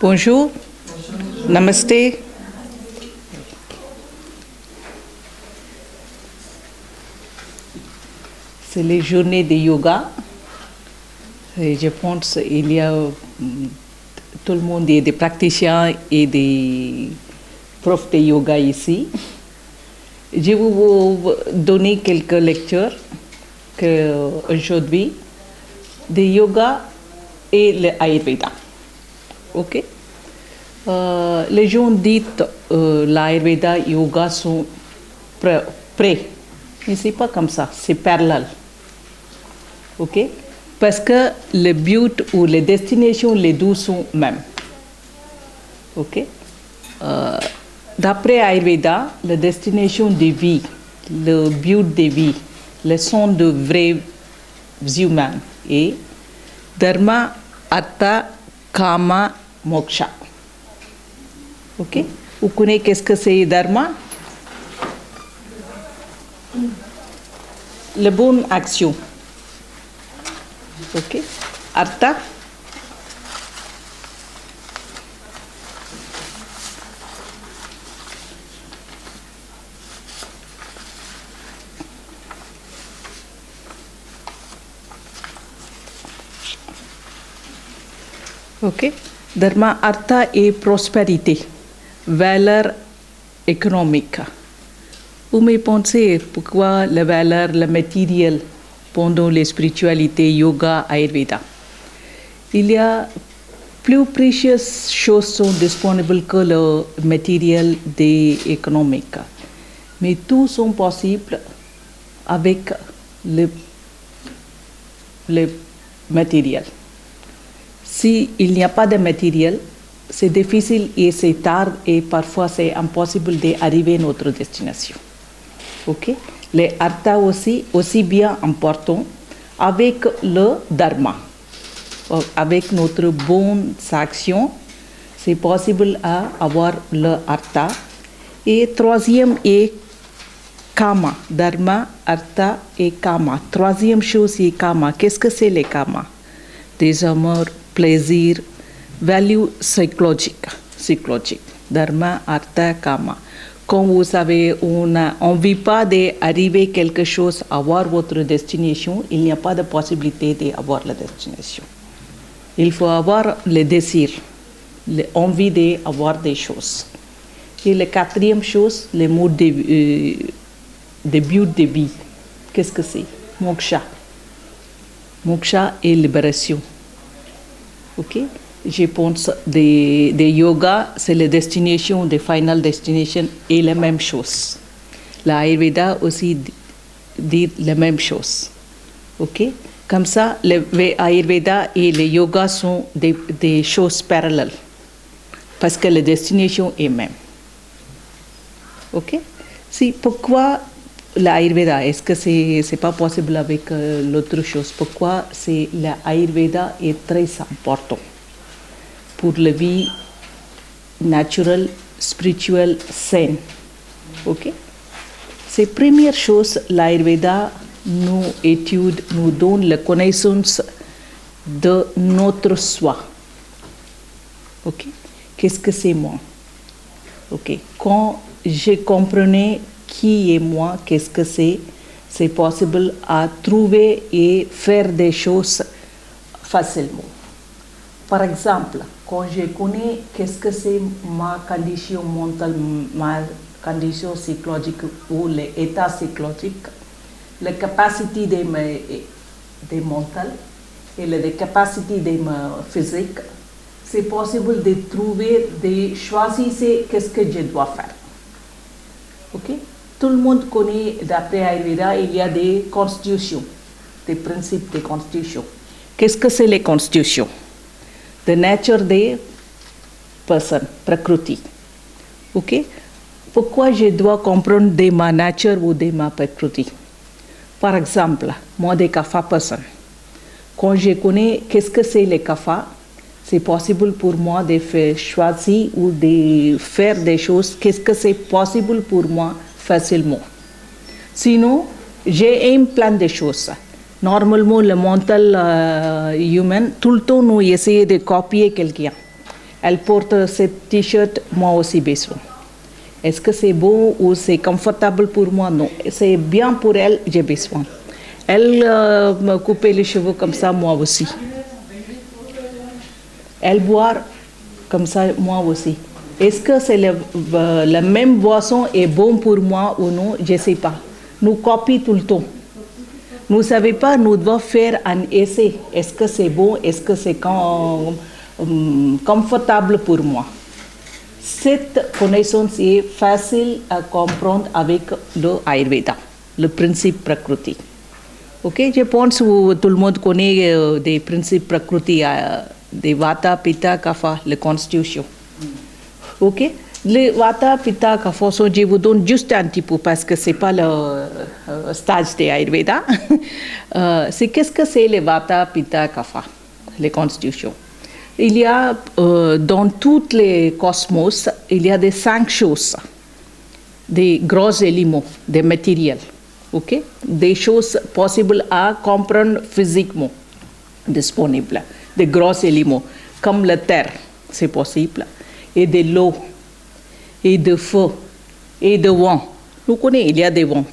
Bonjour, Namaste. C'est les journées de yoga. Et je pense qu'il y a tout le monde, des praticiens et des profs de yoga ici. Je vais vous donner quelques lectures aujourd'hui de yoga et l'Ayurveda. Ok? Les gens disent l'Ayurveda et yoga sont prêts. Mais ce n'est pas comme ça, c'est parallèle. Ok? Parce que le but ou les destinations, les deux sont mêmes. Ok? D'après Ayurveda, la destination de vie, le but de vie, le sont de vrais humains et Dharma, Artha, Kama, Moksha. Ok? Vous connaissez qu'est-ce que c'est Dharma? La bonne action. Ok? Artha? Ok? Dharma, Artha et prospérité, valeur économique. Vous me pensez pourquoi la valeur, le matériel pendant les spiritualités, yoga, Ayurveda. Il y a plus précieuses choses sont disponibles que le matériel économique. Mais tout sont possibles avec le matériel. S'il n'y a pas de matériel, c'est difficile et c'est tard et parfois c'est impossible d'arriver à notre destination. Ok? Les artha aussi bien important avec le dharma. Avec notre bonne action, c'est possible à avoir le artha. Et troisième est kama. Dharma, artha et kama. Troisième chose est kama. Qu'est-ce que c'est les kama? Des amours, plaisir, value psychologique. Dharma, artha, kama. Comme vous savez, on ne vit pas d'arriver à quelque chose, avoir votre destination. Il n'y a pas de possibilité d'avoir la destination. Il faut avoir le désir, l'envie d'avoir des choses. Et la quatrième chose, le mot de but de vie. Qu'est-ce que c'est? Moksha. Moksha est libération. Ok? Je pense des yoga, c'est la destination, la final destination est la même chose. L'Ayurveda aussi dit la même chose. Ok? Comme ça, l'Ayurveda et le yoga sont des choses parallèles. Parce que la destination est même. Ok? Si, pourquoi l'Ayurveda? Est-ce que c'est pas possible avec l'autre chose? Pourquoi l'Ayurveda est très important pour la vie naturelle, spirituelle, saine. Ok? C'est la première chose, l'Ayurveda nous étude, nous donne la connaissance de notre soi. Ok? Qu'est-ce que c'est moi? Ok? Quand je comprenais qui est moi, qu'est-ce que c'est possible à trouver et faire des choses facilement. Par exemple, quand je connais qu'est-ce que c'est ma condition mentale, ma condition psychologique ou l'état psychologique, la capacité de mental et la capacité de physique, c'est possible de trouver, de choisir qu'est-ce que je dois faire. Ok? Tout le monde connaît, d'après Ayurveda, il y a des constitutions, des principes de constitution. Qu'est-ce que c'est les constitutions? The nature des personnes, prakriti. Ok? Pourquoi je dois comprendre de ma nature ou de ma prakriti? Par exemple, moi, des kapha personnes. Quand je connais qu'est-ce que c'est les kapha, c'est possible pour moi de faire choisir ou de faire des choses, qu'est-ce que c'est possible pour moi facilement. Sinon, j'ai un plan de choses. Normalement, le mental humain, tout le temps, nous essayons de copier quelqu'un. Elle porte cette t-shirt, moi aussi besoin. Est-ce que c'est beau ou c'est confortable pour moi? Non. C'est bien pour elle, j'ai besoin. Elle me coupe les cheveux comme ça, moi aussi. Elle boit comme ça, moi aussi. Est-ce que c'est la même boisson est bon pour moi ou non? Je ne sais pas. Nous copions tout le temps. Nous ne savons pas, nous devons faire un essai. Est-ce que c'est bon? Est-ce que c'est confortable pour moi? Cette connaissance est facile à comprendre avec le Ayurveda, le principe Prakriti. Ok, je pense que tout le monde connaît des principes Prakriti, des Vata, Pitta, Kapha, la constitution. Ok, les Vata, Pitta, Kapha, je vous donne juste un petit peu parce que ce n'est pas le stage de Ayurveda. C'est qu'est-ce que c'est les Vata, Pitta, Kapha, les constitutions? Il y a dans tous les cosmos, il y a des 5 choses, des gros éléments, des matériels, ok? Des choses possibles à comprendre physiquement, disponibles, des gros éléments, comme la terre, c'est possible, et de l'eau, et de feu, et de vent. Nous connaissons, il y a des vents,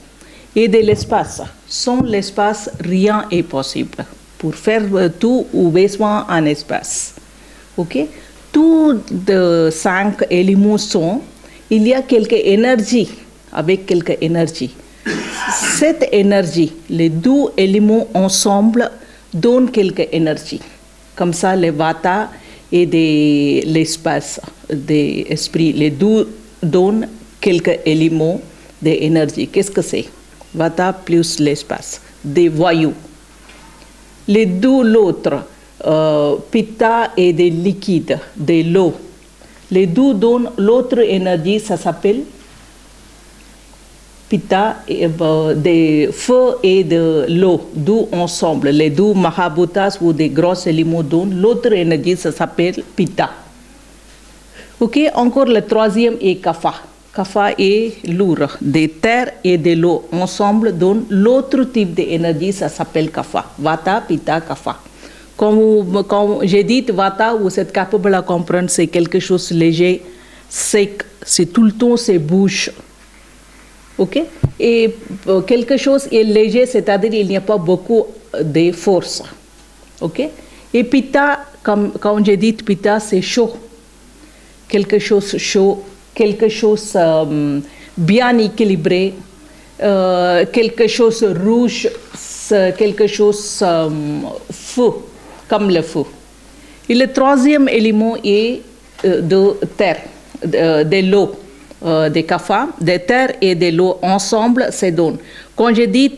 et de l'espace. Sans l'espace, rien n'est possible. Pour faire tout, ou besoin en espace. Ok, tous les 5 éléments sont, il y a quelque énergie, avec quelque énergie. Cette énergie, les 2 éléments ensemble, donnent quelque énergie. Comme ça, les vata et l'espace, des esprits, les 2 donnent quelques éléments d'énergie. Qu'est-ce que c'est? Vata plus l'espace, des voyous. Les 2 l'autre. Pitta et des liquides, de l'eau. Les 2 donnent l'autre énergie, ça s'appelle Pitta, des feux et de l'eau, 2 ensemble. Les 2 Mahabhutas ou des gros éléments donnent l'autre énergie, ça s'appelle Pitta. Ok, encore le 3e est Kapha. Kapha est lourd, des terres et de l'eau ensemble donnent l'autre type d'énergie, ça s'appelle Kapha. Vata, Pitta, Kapha. Comme j'ai dit, Vata, vous êtes capable de comprendre, c'est quelque chose de léger, sec, c'est tout le temps, c'est bouge. Ok? Et quelque chose est léger, c'est-à-dire qu'il n'y a pas beaucoup de force. Ok? Et Pitta, comme j'ai dit, Pitta, c'est chaud. Quelque chose chaud, quelque chose bien équilibré, quelque chose rouge, quelque chose feu. Comme le feu. Et le 3e élément est de terre, de l'eau, de kapha, de terre et de l'eau ensemble se donnent. Quand je dis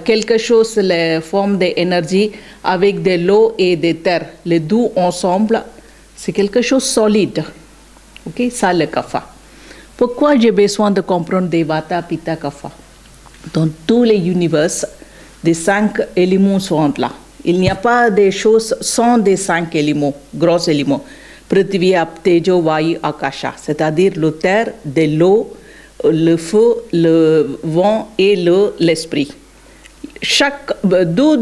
quelque chose, la forme d'énergie avec de l'eau et de terre, les 2 ensemble, c'est quelque chose de solide. Ok, ça le kapha. Pourquoi j'ai besoin de comprendre des vata, pitta, kapha? Dans tous les univers, des 5 éléments sont là. Il n'y a pas des choses sans des 5 éléments, gros éléments. Prithvi, Ap, Tejo, Vayu, Akasha, c'est-à-dire le terre, de l'eau, le feu, le vent et l'esprit. Chaque 2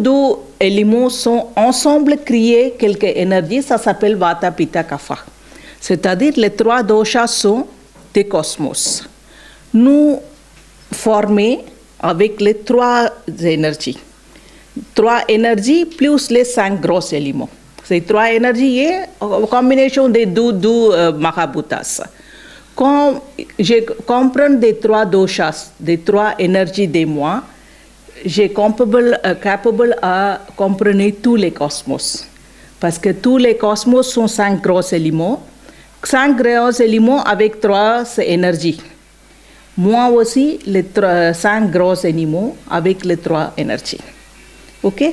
éléments sont ensemble créés quelque énergie, ça s'appelle Vata, Pitta, Kapha. C'est-à-dire les 3 doshas sont des cosmos. Nous formés avec les 3 énergies. 3 énergies plus les 5 gros éléments. Ces 3 énergies est une combinaison des 2 Mahabhutas. Quand je comprends des 3 doshas, des 3 énergies de moi, je suis capable à comprendre tous les cosmos. Parce que tous les cosmos sont 5 gros éléments. 5 gros éléments avec 3 énergies. Moi aussi, les 5 gros éléments avec les 3 énergies. Ok?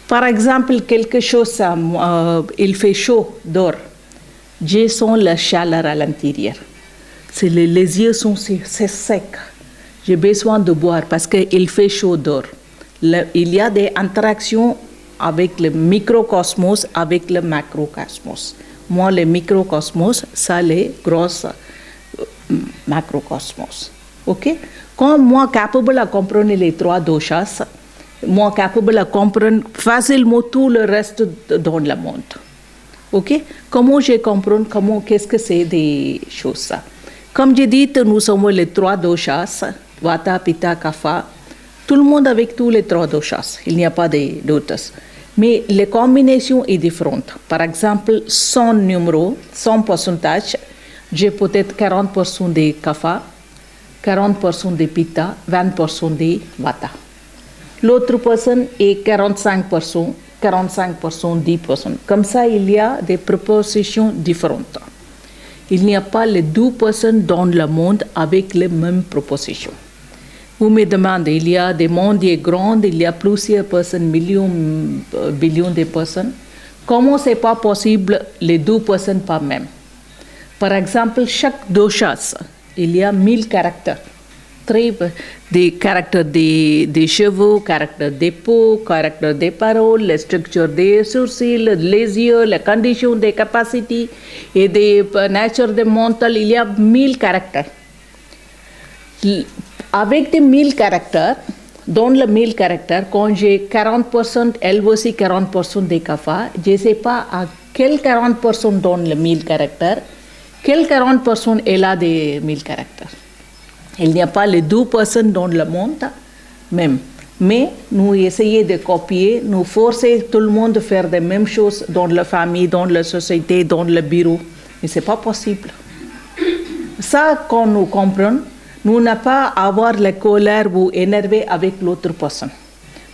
Par exemple, quelque chose, il fait chaud dehors. Je sens la chaleur à l'intérieur. Les yeux sont secs. J'ai besoin de boire parce qu'il fait chaud dehors. Il y a des interactions avec le microcosmos, avec le macrocosmos. Moi, le microcosmos, ça, les gros macrocosmos. Ok? Quand moi, capable de comprendre les 3 doshas, moi capable de comprendre facilement tout le reste dans le monde. Ok? Comment je comprends, qu'est-ce que c'est des choses ça? Comme j'ai dit, nous sommes les trois doshas, Vata, Pitta, Kapha. Tout le monde avec tous les trois doshas. Il n'y a pas d'autres. Mais les combinaisons sont différentes. Par exemple, 100 numéros, 100 pourcentages, j'ai peut-être 40% de Kapha, 40% de Pitta, 20% de Vata. L'autre personne est 45%, 45%, 10%. Comme ça, il y a des propositions différentes. Il n'y a pas les deux personnes dans le monde avec les mêmes propositions. Vous me demandez, il y a des mondes grands, il y a plusieurs personnes, millions, billions de personnes. Comment c'est pas possible les deux personnes pas même? Par exemple, chaque doshas, il y a 1000 caractères. Des caractères des cheveux, caractères des peaux, caractères des paroles, les structures des sourcils, les yeux, les conditions des capacités et des natures des mental, il y a 1000 caractères. Avec des 1000 caractères, dans les 1000 caractères, quand j'ai 40%, elle aussi 40% des Kapha, je ne sais pas à quel 40% dans les 1000 caractères, quel 40% elle a des 1000 caractères. Il n'y a pas les deux personnes dans le monde même. Mais nous essayons de copier, nous forcer tout le monde à faire les mêmes choses dans la famille, dans la société, dans le bureau. Mais ce n'est pas possible. Ça, quand nous comprenons, nous n'avons pas à avoir la colère ou énerver avec l'autre personne.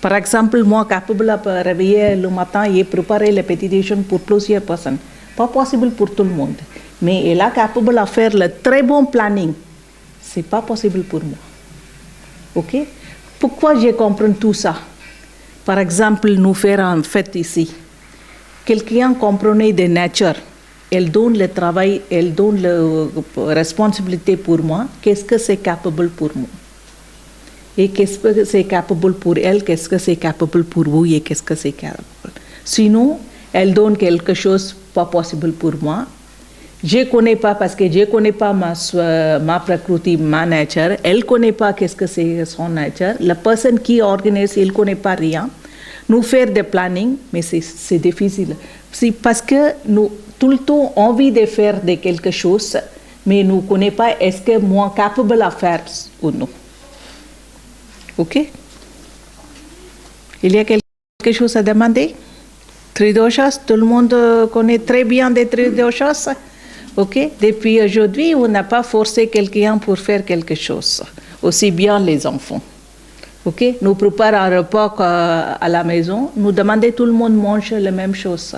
Par exemple, moi, capable de réveiller le matin et préparer le petit déjeuner pour plusieurs personnes. Pas possible pour tout le monde. Mais elle est capable de faire le très bon planning. Ce n'est pas possible pour moi. Ok? Pourquoi je comprends tout ça? Par exemple, nous faire une fête ici. Quelqu'un comprenait de nature. Elle donne le travail, elle donne la responsabilité pour moi. Qu'est-ce que c'est capable pour moi? Et qu'est-ce que c'est capable pour elle? Qu'est-ce que c'est capable pour vous? Et qu'est-ce que c'est capable? Sinon, elle donne quelque chose pas possible pour moi. Je ne connais pas parce que je ne connais pas ma prakriti, ma nature. Elle ne connaît pas qu'est-ce que c'est son nature. La personne qui organise, elle ne connaît pas rien. Nous faire des plannings, mais c'est difficile. C'est parce que nous, tout le temps, envie de faire de quelque chose, mais nous ne connaissons pas est-ce que moi capable de faire ou non. OK? Il y a quelque chose à demander? Tridoshas, tout le monde connaît très bien des tridoshas. Ok? Depuis aujourd'hui, on n'a pas forcé quelqu'un pour faire quelque chose. Aussi bien les enfants. Ok? Nous préparons un repas à la maison. Nous demandons tout le monde mange la même chose.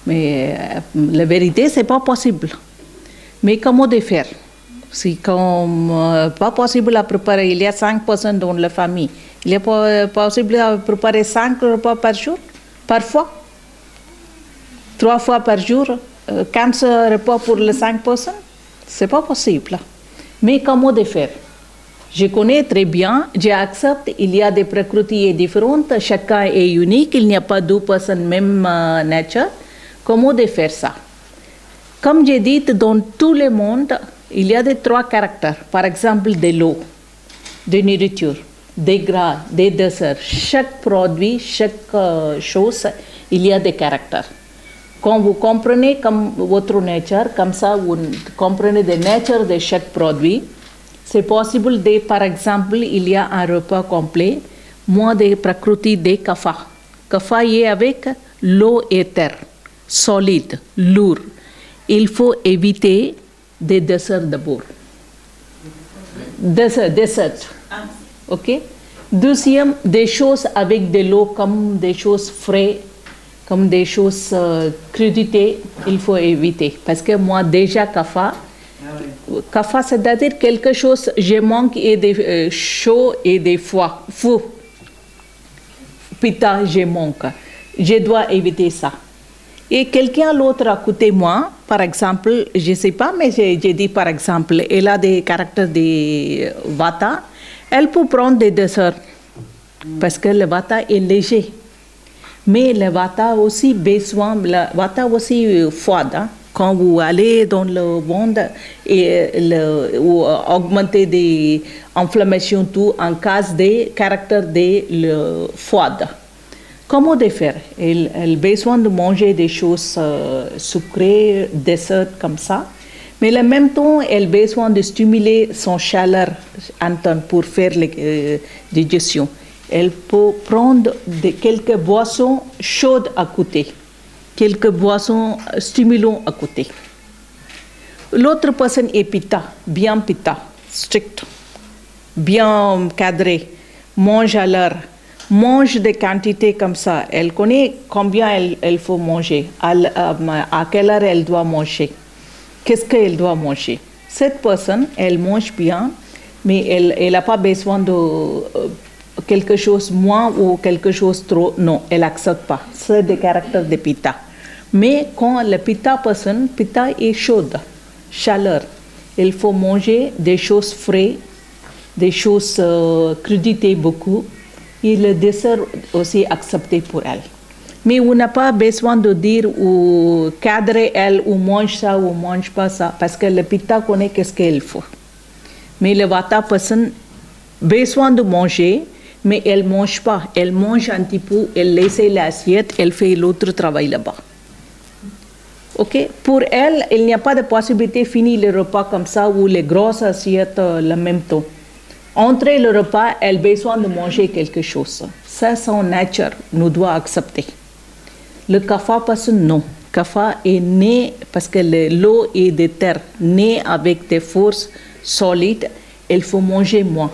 Mais la vérité, c'est pas possible. Mais comment de faire? C'est comme pas possible à préparer. Il y a 5 personnes dans la famille. Il est pas possible à préparer 5 repas par jour, parfois. 3 fois par jour. 15 repas pour les 5 personnes, ce n'est pas possible. Mais comment de faire? Je connais très bien, j'accepte, il y a des prakrutis différentes, chacun est unique, il n'y a pas deux personnes même nature. Comment de faire ça? Comme j'ai dit, dans tout le monde, il y a des 3 caractères. Par exemple, de l'eau, de nourriture, des gras, des desserts. Chaque produit, chaque chose, il y a des caractères. Quand vous comprenez comme votre nature, comme ça vous comprenez la nature de chaque produit, c'est possible de, par exemple, il y a un repas complet, moi de prakriti de Kapha. Kapha est avec l'eau et terre, solide, lourd. Il faut éviter des desserts d'abord. Dessert. Ok? Deuxième, des choses avec de l'eau comme des choses fraîches, comme des choses crudité, il faut éviter. Parce que moi, déjà, Kapha, c'est-à-dire quelque chose, je manque et des chaud et des fou. Pitta, je manque. Je dois éviter ça. Et quelqu'un d'autre à côté de moi, par exemple, je ne sais pas, mais j'ai dit par exemple, elle a des caractères de Vata, elle peut prendre des desserts. Parce que le Vata est léger. Mais le Vata aussi besoin, le Vata aussi froid. Hein? Quand vous allez dans le monde et ou augmenter des inflammations tout en cas de caractère de le froid. Comment de faire? Elle a besoin de manger des choses sucrées, dessert comme ça. Mais en même temps, elle a besoin de stimuler son chaleur interne pour faire la digestion. Elle peut prendre quelques boissons chaudes à côté, quelques boissons stimulantes à côté. L'autre personne est pitta, strict, bien cadré, mange à l'heure, mange des quantités comme ça. Elle connaît combien elle faut manger, à quelle heure elle doit manger, qu'est-ce qu'elle doit manger. Cette personne, elle mange bien, mais elle n'a pas besoin de quelque chose moins ou quelque chose trop. Non, elle n'accepte pas. C'est des caractères de pitta. Mais quand le pitta est chaude, chaleur, il faut manger des choses fraîches, des choses crudité beaucoup, et le dessert aussi accepté pour elle. Mais on n'a pas besoin de dire ou cadrer elle ou mange ça ou mange pas ça, parce que le pitta connaît qu'est-ce qu'il faut. Mais le vata personne besoin de manger, mais elle mange pas. Elle mange un petit peu, elle laisse l'assiette, elle fait l'autre travail là-bas. Ok? Pour elle, il n'y a pas de possibilité de finir le repas comme ça ou les grosses assiettes le même temps. Entre le repas, elle a besoin de manger quelque chose. Ça, son nature, nous doit accepter. Le kapha personne, non. Kapha est né parce que l'eau est de terre, né avec des forces solides. Il faut manger moins.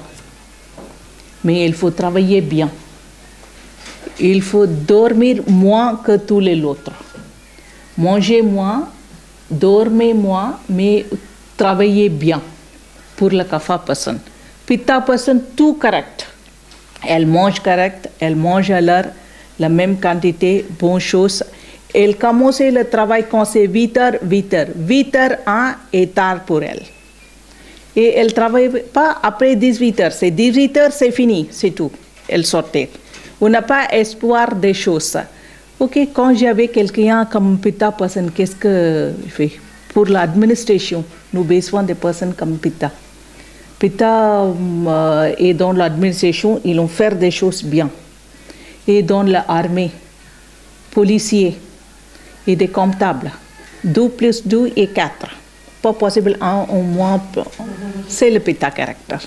Mais il faut travailler bien. Il faut dormir moins que tous les autres. Manger moins, dormir moins, mais travailler bien pour le kapha personne. Pitta personne, tout correct. Elle mange correct, elle mange à l'heure, la même quantité, bonne chose. Elle commence le travail quand c'est 8 heures. 8 heures est tard pour elle. Et elle ne travaille pas après 18 heures. C'est 18 heures, c'est fini, c'est tout. Elle sortait. On n'a pas espoir des choses. Ok, quand j'avais quelqu'un comme pitta personne, qu'est-ce que je fais? Pour l'administration, nous avons besoin de personnes comme pitta. Pitta est dans l'administration, ils vont faire des choses bien. Et dans l'armée, policiers et des comptables, 2 plus 2 et 4. Pas possible un ou moins, c'est le pitta caractère.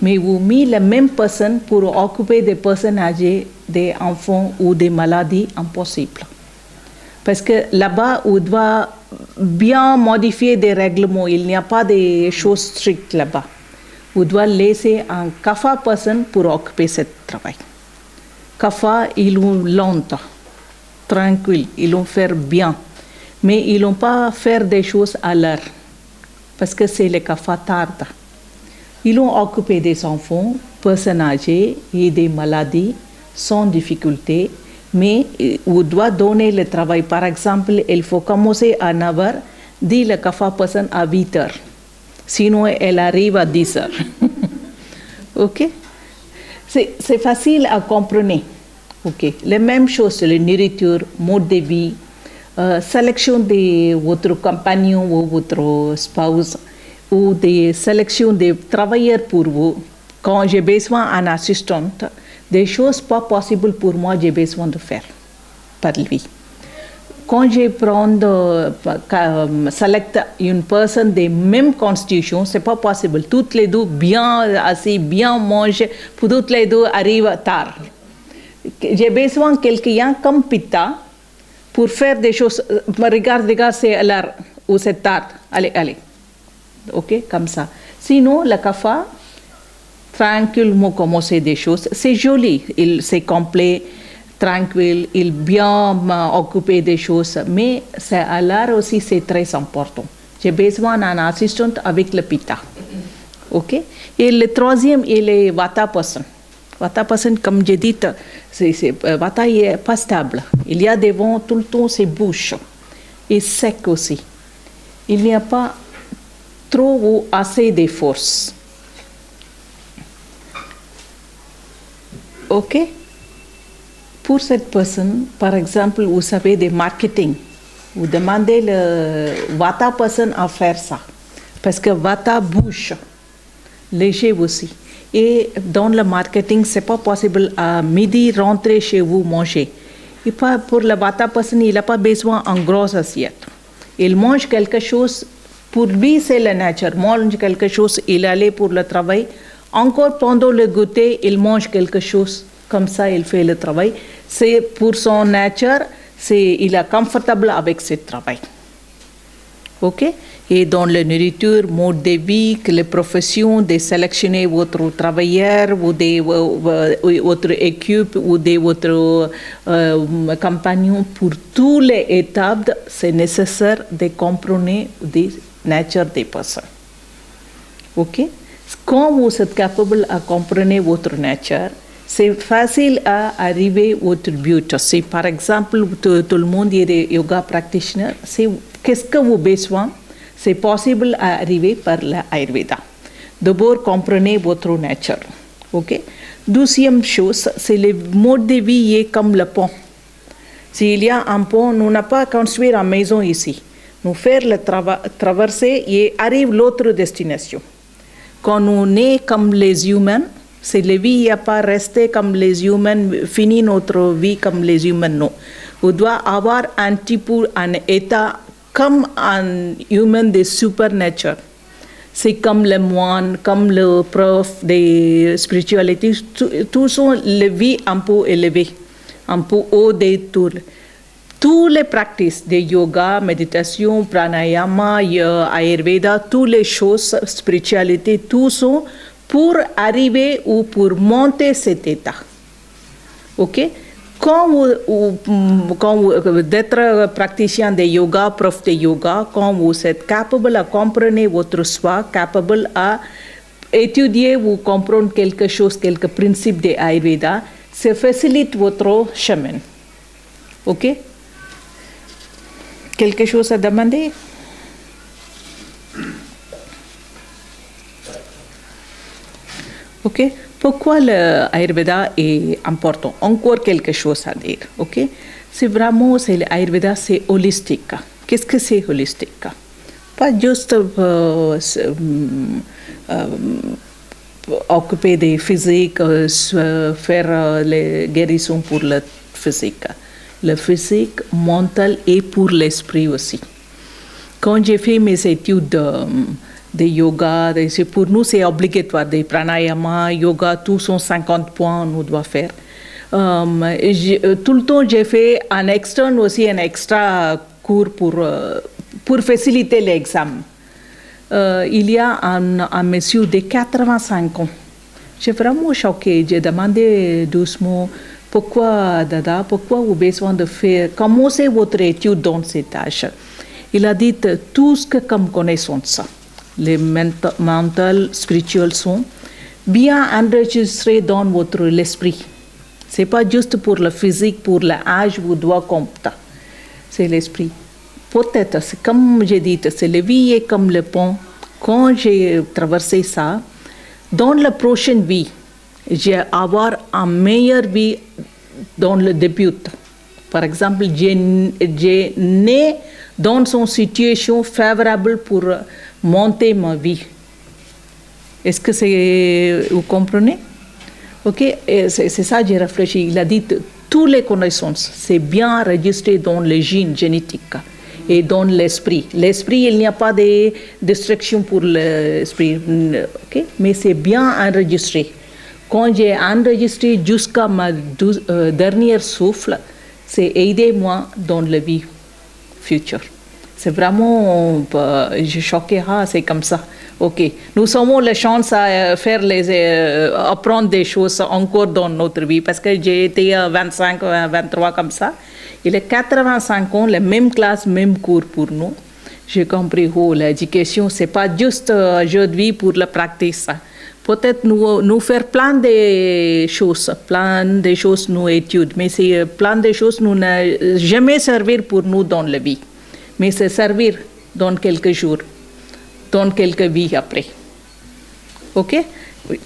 Mais vous mettez la même personne pour occuper des personnes âgées, des enfants ou des maladies, impossible. Parce que là-bas, on doit bien modifier des règlements, il n'y a pas de choses strictes là-bas. On doit laisser un kapha personne pour occuper ce travail. Kapha, ils ont longtemps, tranquille, ils vont faire bien, mais ils vont pas faire des choses à l'heure, parce que c'est le kapha tarde. Ils vont occuper des enfants, personnes âgées et des maladies sans difficulté, mais on doit donner le travail. Par exemple, il faut commencer à 9 heures, dit le kapha personne à 8 heures. Sinon, elle arrive à 10 heures. Ok? C'est facile à comprendre. Ok? Les mêmes choses, la nourriture, mode de vie, sélection de votre compagnon ou votre spouse, ou des sélections de travailleurs pour vous. Quand j'ai besoin d'un assistant, des choses pas possibles pour moi, j'ai besoin de faire par lui. Quand je select une personne de même constitution, c'est pas possible. Toutes les deux bien assis, bien mangées, pour toutes les deux arrivent tard. J'ai besoin de quelqu'un comme pitta pour faire des choses. Regarde, c'est à l'heure ou c'est tard. Allez. Ok, comme ça. Sinon, le kapha, tranquillement commencer des choses. C'est joli, c'est complet. Tranquille, il bien occupé des choses, mais c'est à l'heure aussi c'est très important. J'ai besoin d'un assistant avec le pitta. Ok? Et le troisième, il est vata person. Vata person, comme j'ai dit, vata est pas stable. Il y a des vents tout le temps, c'est bouche. Et sec aussi. Il n'y a pas trop ou assez de force. Ok? Pour cette personne, par exemple, vous savez des marketing, vous demandez le vata personne à faire ça, parce que vata bouge, léger aussi. Et dans le marketing, c'est pas possible à midi rentrer chez vous manger. Et pas pour la bata personne, il n'a pas besoin en grosse assiette. Il mange quelque chose, pour lui c'est la nature. Mange quelque chose, il allait pour le travail. Encore pendant le goûter, il mange quelque chose. Comme ça, il fait le travail. C'est pour son nature, il est confortable avec ce travail. OK? Et dans la nourriture, mode de vie, que les professions, de sélectionner votre travailleur ou votre équipe ou votre compagnon pour toutes les étapes, c'est nécessaire de comprendre la nature des personnes. OK? Quand vous êtes capable de comprendre votre nature, c'est facile à arriver à votre but. Si par exemple, tout le monde est des yoga practitioner, c'est qu'est-ce que vous avez besoin? C'est possible à arriver par l'Ayurveda. D'abord, comprenez votre nature. OK? Deuxième chose, c'est le mode de vie est comme le pont. S'il y a un pont, nous n'avons pas construire une maison ici. Nous faire le traverser et arrive à l'autre destination. Quand nous sommes comme les humains, c'est la vie, il n'y a pas resté comme les humains, fini notre vie comme les humains, non. On doit avoir un type, un état comme un humain de supernature. C'est comme le moine, comme le prof de spiritualité, tous sont les vies un peu élevées, un peu haut de tout. Toutes les pratiques de yoga, méditation, pranayama, ayurveda, toutes les choses, spiritualité, tout sont pour arriver ou pour monter cet état. OK? Quand vous d'être praticien de yoga, prof de yoga, quand vous êtes capable de comprendre votre soi, capable à étudier ou comprendre quelque chose, quelques principes de Ayurveda, ça facilite votre chemin. OK? Quelque chose à demander? OK? Pourquoi l'Ayurveda est important? Encore quelque chose à dire. OK? C'est vraiment, l'Ayurveda, c'est holistique. Qu'est-ce que c'est holistique? Pas juste occuper des physiques, faire les guérisons pour le physique. Le physique, mental et pour l'esprit aussi. Quand j'ai fait mes études de yoga, pour nous c'est obligatoire, des pranayama, yoga, tous sont 50 points, nous devons faire. Tout le temps j'ai fait un externe aussi, un extra cours pour faciliter l'examen. Il y a un monsieur de 85 ans. J'ai vraiment choqué, j'ai demandé doucement pourquoi Dada, pourquoi vous avez besoin de faire, comment c'est votre étude dans cet âge? Il a dit tout ce que comme connaissance. Les mentales, spirituels sont bien enregistrés dans votre l'esprit. C'est pas juste pour le physique, pour l'âge, vous devez compter. C'est l'esprit. Peut-être, c'est comme j'ai dit, c'est la vie est comme le pont. Quand j'ai traversé ça, dans la prochaine vie, j'ai avoir une meilleure vie dans le début. Par exemple, j'ai né dans une situation favorable pour monter ma vie. Est-ce que vous comprenez? OK, c'est ça que j'ai réfléchi. Il a dit toutes les connaissances, c'est bien enregistré dans les gènes génétiques et dans l'esprit. L'esprit, il n'y a pas de destruction pour l'esprit, OK? Mais c'est bien enregistré. Quand j'ai enregistré jusqu'à ma dernière souffle, c'est aider moi dans la vie future. C'est vraiment, je suis choquée, c'est comme ça. OK. Nous avons la chance à faire apprendre des choses encore dans notre vie parce que j'ai été à 25, 23 comme ça. Il est 85 ans, la même classe, même cours pour nous. J'ai compris, l'éducation, c'est pas juste aujourd'hui pour la pratique. Peut-être nous faire plein de choses nous études, mais c'est plein de choses nous n'a jamais servi pour nous dans la vie. Mais c'est servir dans quelques jours, dans quelques vies après. OK? Oui.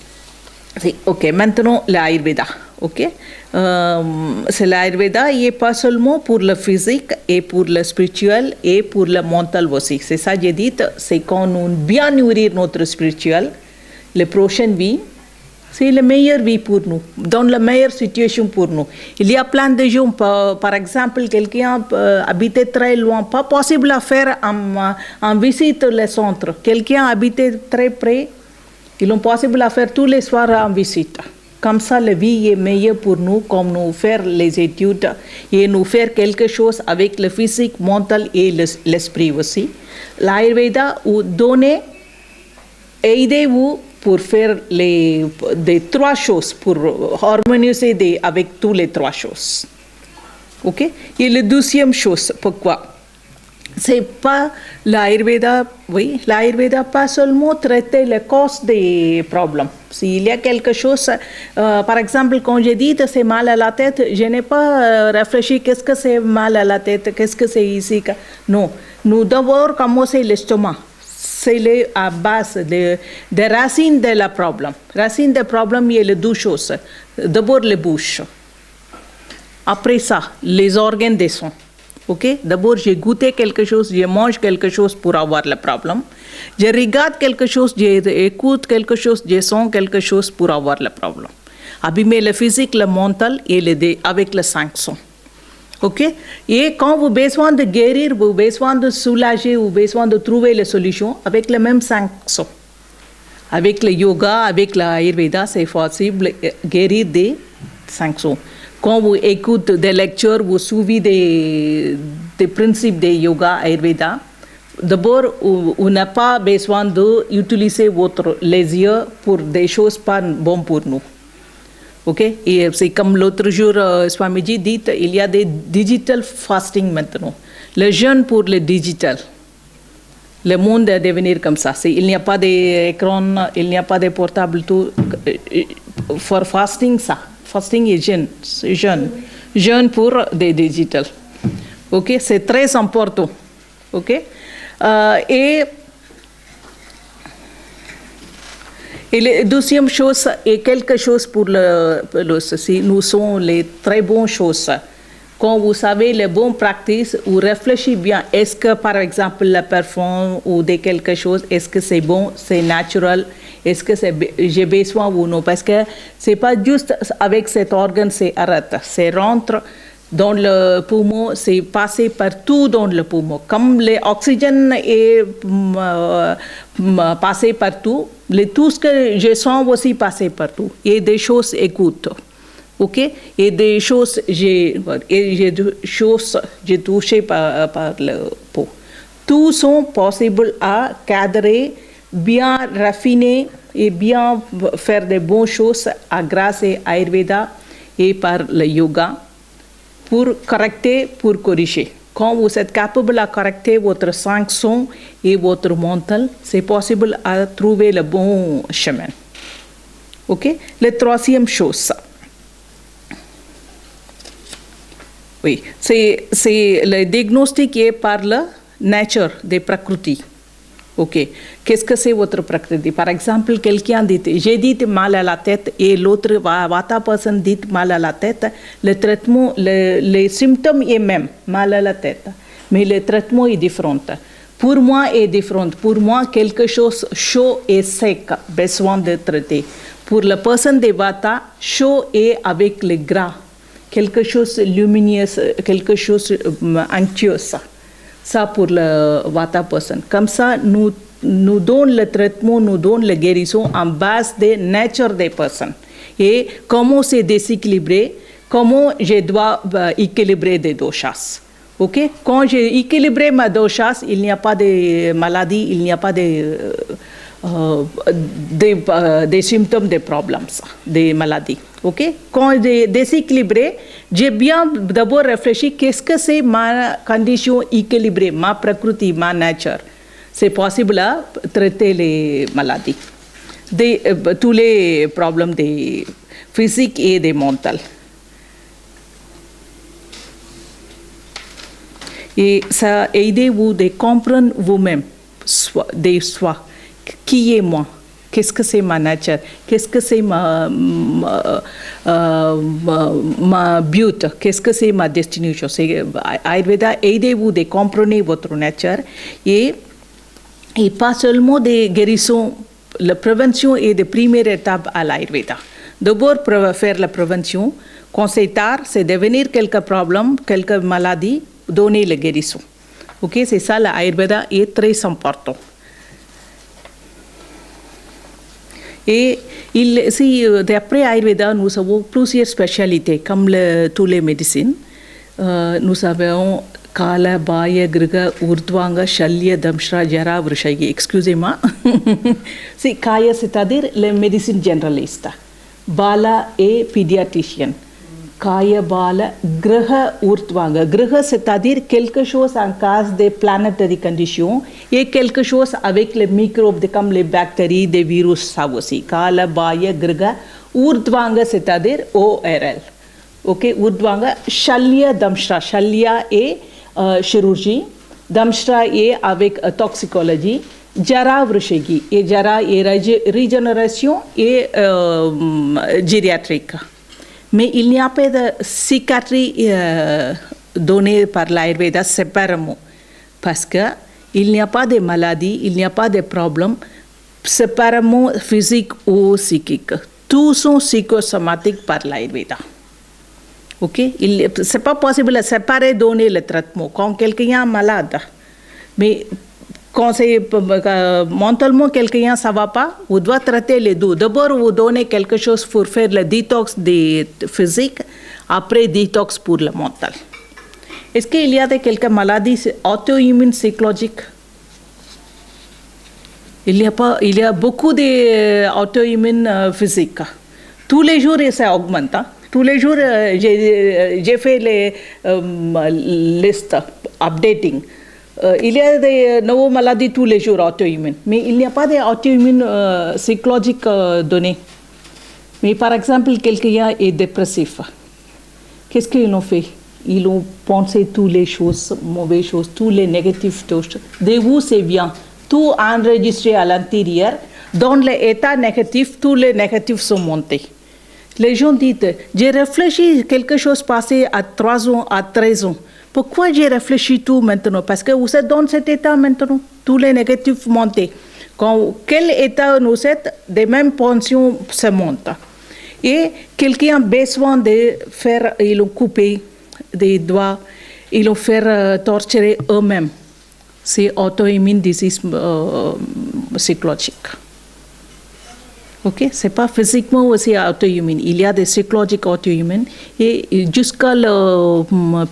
OK, maintenant l'Ayurveda. OK? C'est l'Ayurveda, il n'est pas seulement pour le physique et pour le spirituel et pour le mental aussi. C'est ça que j'ai dit, c'est quand nous bien nourrir notre spirituel, les prochaines vies, C'est la meilleure vie pour nous, dans la meilleure situation pour nous. Il y a plein de gens, par exemple, quelqu'un habite très loin, pas possible à faire en visite le centre. Quelqu'un habite très près, il est possible à faire tous les soirs en visite. Comme ça, la vie est meilleure pour nous, comme nous faire les études et nous faire quelque chose avec le physique, mental et l'esprit aussi. L'Ayurveda vous donne, aidez-vous pour faire des trois choses, pour harmoniser avec toutes les trois choses. Ok? Et la deuxième chose, pourquoi? C'est pas l'Ayurveda, oui, l'Ayurveda pas seulement traiter les causes des problèmes. S'il y a quelque chose, par exemple, quand je dis que c'est mal à la tête, je n'ai pas réfléchi qu'est-ce que c'est mal à la tête, qu'est-ce que c'est ici. Non, nous devons commencer l'estomac. C'est la base des racines de la problème. Racine du problème, il y a les deux choses. D'abord, les bouches. Après ça, les organes des sons. Okay? D'abord, j'ai goûté quelque chose, je mange quelque chose pour avoir le problème. Je regarde quelque chose, j'écoute quelque chose, je sens quelque chose pour avoir le problème. Abîmer le physique, le mental et avec les 5 sons. Ok? Et quand vous avez besoin de guérir, vous avez besoin de soulager, vous avez besoin de trouver les solutions avec les mêmes 5 sons. Avec le yoga, avec l'Ayurveda, c'est possible de guérir des 5 sons. Quand vous écoutez des lectures, vous suivez des principes de yoga Ayurveda, d'abord, vous n'avez pas besoin d'utiliser les yeux pour des choses pas bonnes pour nous. Okay? Et c'est comme l'autre jour, Swamiji dit, il y a des digital fasting maintenant. Le jeûne pour le digital. Le monde va devenir comme ça. Il n'y a pas d'écran, il n'y a pas de portable, tout. For fasting, ça. Fasting est jeûne. Jeûne pour des digital. Ok? C'est très important. Ok? Et la deuxième chose est quelque chose pour ceci. Nous sommes les très bonnes choses. Quand vous savez les bonnes pratiques, vous réfléchissez bien. Est-ce que, par exemple, le parfum ou quelque chose, est-ce que c'est bon, c'est naturel? Est-ce que j'ai besoin ou non? Parce que c'est pas juste avec cet organe, c'est arrête. C'est rentre dans le poumon, c'est passé partout dans le poumon. Comme l'oxygène est passé partout, tout ce que je sens aussi passé partout. Et des choses écoutent. Ok? Et des choses, j'ai touché par le peau. Tous sont possibles à cadrer, bien raffiner et bien faire de bonnes choses grâce à Ayurveda et par le yoga pour correcter, pour corriger. Quand vous êtes capable de correcter votre 5 sons et votre mental, c'est possible à trouver le bon chemin. Ok? La troisième chose, oui, c'est le diagnostic est par la nature des prakruti. Ok. Qu'est-ce que c'est votre prakriti? Par exemple, quelqu'un dit, j'ai dit mal à la tête et l'autre vata personne dit mal à la tête. Le traitement, les symptômes est même mal à la tête, mais le traitement est différent. Pour moi, est différent. Pour moi, quelque chose chaud et sec, besoin de traiter. Pour la personne de vata, chaud et avec le gras, quelque chose lumineux, quelque chose anxieux. Ça pour le vata person. Comme ça, nous donnons le traitement, nous donnons la guérison en base de la nature des personnes. Et comment c'est déséquilibré, comment je dois équilibrer des doshas. Ok? Quand j'ai équilibré ma doshas, il n'y a pas de maladie, il n'y a pas des symptômes, des problèmes, des maladies. Okay? Quand j'ai déséquilibré, j'ai bien d'abord réfléchi qu'est-ce que c'est ma condition équilibrée, ma prakriti, ma nature. C'est possible à traiter les maladies, tous les problèmes des physiques et des mentaux. Et ça aide vous de comprendre vous-même, des soi. Qui est moi? Qu'est-ce que c'est ma nature? Qu'est-ce que c'est ma but? Qu'est-ce que c'est ma destination? Ayurveda aide-vous de comprendre votre nature et pas seulement des guérisons la prévention est la première étape à l'Ayurveda. D'abord, faire la prévention. Conseil tard, c'est devenir quelques problèmes, quelques maladies, donner la guérison. Ok, c'est ça, l'Ayurveda est très important. Et d'après Ayurveda, nous avons plusieurs spécialités, comme tous les médecines. Nous avons Kala, Baya, Griga, Urdvanga, Shalya, Damshra, Jara, Vrishagi. Excusez-moi. C'est Kaya, c'est-à-dire les médecines généralistes. Bala est pédiatricien. Kaya, Bala, Griha, Urdvanga. Griha, c'est-à-dire quelque chose en cas de planetary conditions et quelque chose avec les microbes comme les bactéries, des virus, ça aussi. Kala, Baya, Griga, Urdvanga, c'est-à-dire ORL. Ok, Urdvanga, Shalya, Damshra. Shalya est chirurgie, Damshra est avec toxicologie, Jara Vrishagi, et Jara est régénération et gériatrique. Mais il n'y a pas de psychiatrie donnée par l'Ayurveda séparément, parce qu'il n'y a pas de maladie, il n'y a pas de problème séparément physique ou psychique. Tous sont psychosomatiques par l'Ayurveda. Ok, c'est pas possible de séparer, donner le traitement. Quand quelqu'un est malade, mais quand c'est mentalement quelqu'un ça va pas, vous devez traiter les deux. D'abord, vous donnez quelque chose pour faire le détox des physiques, après détox pour le mental. Est-ce qu'il y a quelques maladies auto-immunes psychologiques? Il y a beaucoup d'auto-immunes physiques. Tous les jours, ça augmente. Tous les jours, j'ai fait les listes, updating. Il y a des nouvelles maladies tous les jours auto-immunes, mais il n'y a pas d'auto-immunes psychologiques données. Mais par exemple, quelqu'un est dépressif. Qu'est-ce qu'ils ont fait? Ils ont pensé toutes les choses, mauvaises choses, tous les négatifs choses. De vous, c'est bien. Tout enregistré à l'intérieur. Dans l'état négatif, tous les négatifs sont montés. Les gens disent, j'ai réfléchi quelque chose passé à 3 ans, à 13 ans. Pourquoi j'ai réfléchi tout maintenant? Parce que vous êtes dans cet état maintenant, tous les négatifs montés. Quel état nous êtes, des mêmes pensions se montent. Et quelqu'un a besoin de faire, ils ont coupé des doigts, ils ont fait torturer eux-mêmes. C'est auto-immune disease psychologique. Ok, c'est pas physiquement aussi auto-immune. Il y a des psychologiques auto-immunes et jusqu'à le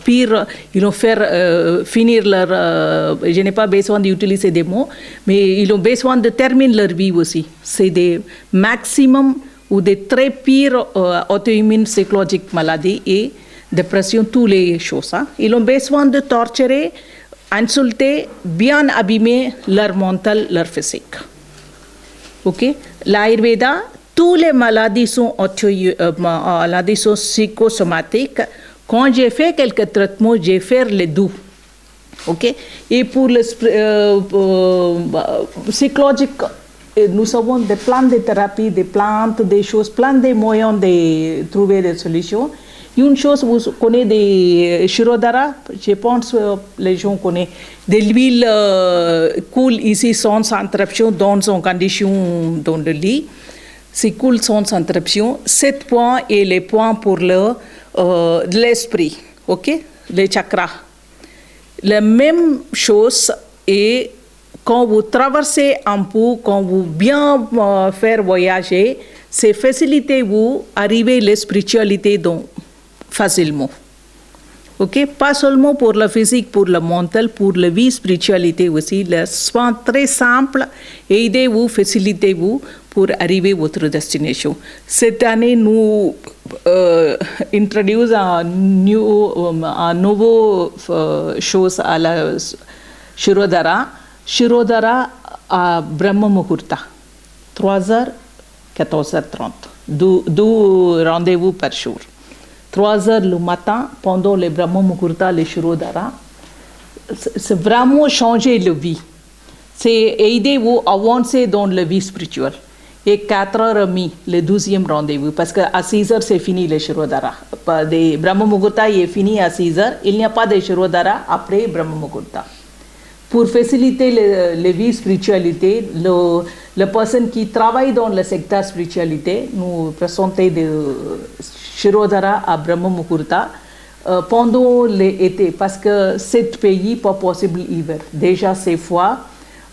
pire, ils ont fait finir leur. Je n'ai pas besoin d'utiliser des mots, mais ils ont besoin de terminer leur vie aussi. C'est des maximum ou des très pires auto-immunes psychologiques maladies et dépression, toutes les choses. Hein. Ils ont besoin de torturer, insulter, bien abîmer leur mental, leur physique. Ok, l'Ayurveda, toutes les maladies sont psychosomatiques. Quand j'ai fait quelques traitements, j'ai fait les deux. Ok, et pour le psychologique, nous avons des plans de thérapie, des plantes, des choses, plein de moyens de trouver des solutions. Une chose, vous connaissez des Shirodhara, je pense que les gens connaissent, de l'huile coule ici sans interruption dans une condition dans le lit. C'est cool sans interruption. 7 points et les points pour l'esprit, ok, les chakras. La même chose est quand vous traversez un peu, quand vous bien faire voyager, c'est faciliter vous arriver à la spiritualité facilement. Ok, pas seulement pour le physique, pour le mental, pour la vie spiritualité aussi. Les soins très simples, aidez-vous, facilitez-vous pour arriver à votre destination. Cette année, nous introduisons un nouveau chose à la Shirodhara. Shirodhara à Brahma Muhurta, 3h, 14h30. 2 rendez-vous par jour. 3h le matin, pendant les Brahma Muhurta, les Shirodhara, c'est vraiment changer la vie. C'est aider vous à avancer dans la vie spirituelle. Et 4h30, le 12e rendez-vous, parce qu'à 6h, c'est fini les Shirodhara. Brahma Muhurta est fini à 6h, il n'y a pas de Shirodhara après Brahma Muhurta. pour faciliter la vie spiritualité, la personne qui travaille dans le secteur spiritualité, nous présentons de Shirodhara à Brahma Muhurta pendant l'été, parce que 7 pays pas possible hiver. Déjà, ces fois,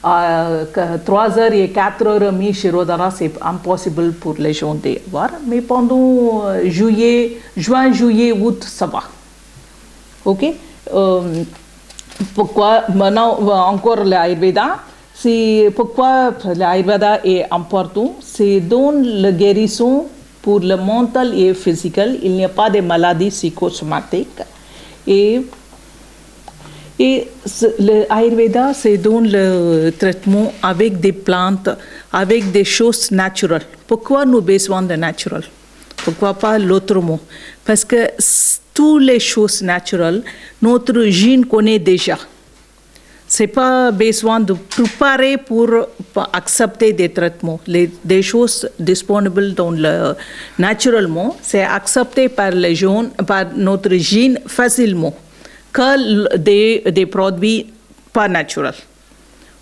3h et 4h30 Shirodhara, c'est impossible pour les gens de voir. Mais pendant juin, juillet, août, ça va. Ok? Pourquoi maintenant encore l'Ayurveda? C'est pourquoi l'Ayurveda est important. C'est dans la guérison pour le mental et physique. Il n'y a pas de maladies psychosomatiques. Et l'Ayurveda, c'est dans le traitement avec des plantes, avec des choses naturelles. Pourquoi nous avons besoin de naturel? Pourquoi pas l'autre mot? Parce que toutes les choses naturelles, notre gène connaît déjà. Ce n'est pas besoin de préparer pour accepter des traitements. Des choses disponibles dans le naturellement, c'est accepté par notre gène facilement que des produits pas naturels.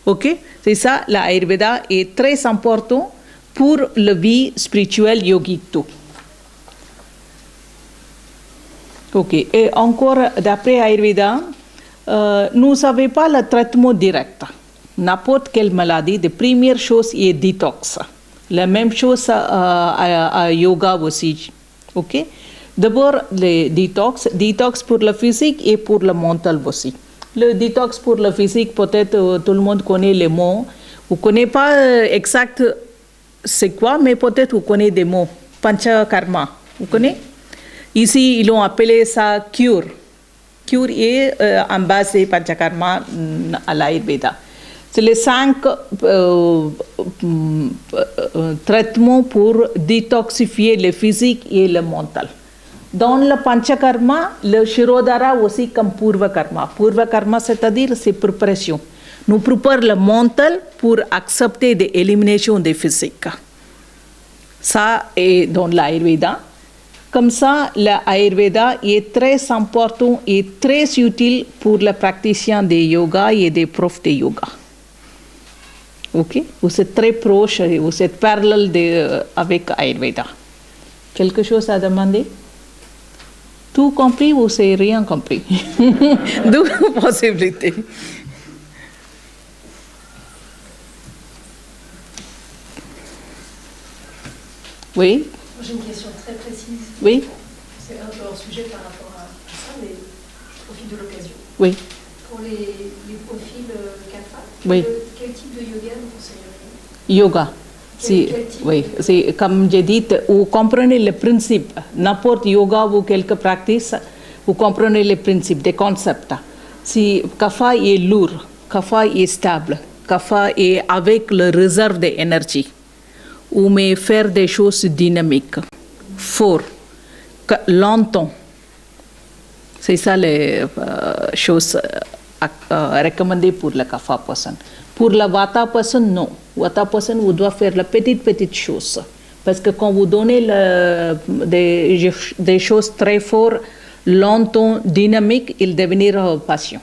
Ok? C'est ça, l'Ayurveda est très important pour la vie spirituelle yogique tout. Ok, et encore d'après Ayurveda, nous n'avons pas le traitement direct. N'importe quelle maladie, la première chose est détox. La même chose à yoga aussi. Ok? D'abord, le détox pour le physique et pour le mental aussi. Le détox pour le physique, peut-être tout le monde connaît les mots. Vous ne connaissez pas exact c'est quoi, mais peut-être vous connaissez des mots. Panchakarma, vous connaissez? Ici, ils ont appelé ça cure. Cure est en base de Panchakarma à l'Ayurveda. C'est les 5 traitements pour détoxifier le physique et le mental. Dans le Panchakarma, le Shirodhara aussi comme Purva Karma. Purva Karma, c'est-à-dire c'est préparation. Nous préparons le mental pour accepter l'élimination des physiques. Ça est dans l'Ayurveda. Comme ça, l'Ayurveda est très important et très utile pour les praticiens de yoga et des profs de yoga. Ok? Vous êtes très proche, vous êtes parallèle avec Ayurveda. Quelque chose à demander? Tout compris ou c'est rien compris? Deux possibilités. Oui? J'ai une question très précise. Oui? C'est un peu hors sujet par rapport à ça, mais je profite de l'occasion. Oui. Pour les profils kapha, oui. Quel type de yoga vous conseilleriez? Yoga. Oui, c'est comme j'ai dit, vous comprenez le principe. N'importe yoga ou quelque pratique, vous comprenez les principes, des concepts. Si kapha est lourd, kapha est stable, kapha est avec le réserve d'énergie. Ou mais faire des choses dynamiques, fort, longtemps. C'est ça les choses recommandées pour le kapha person. Pour la vata person, non. Vata person, vous devez faire la petite chose. Parce que quand vous donnez des choses très fortes, longtemps, dynamiques, il devenir passion.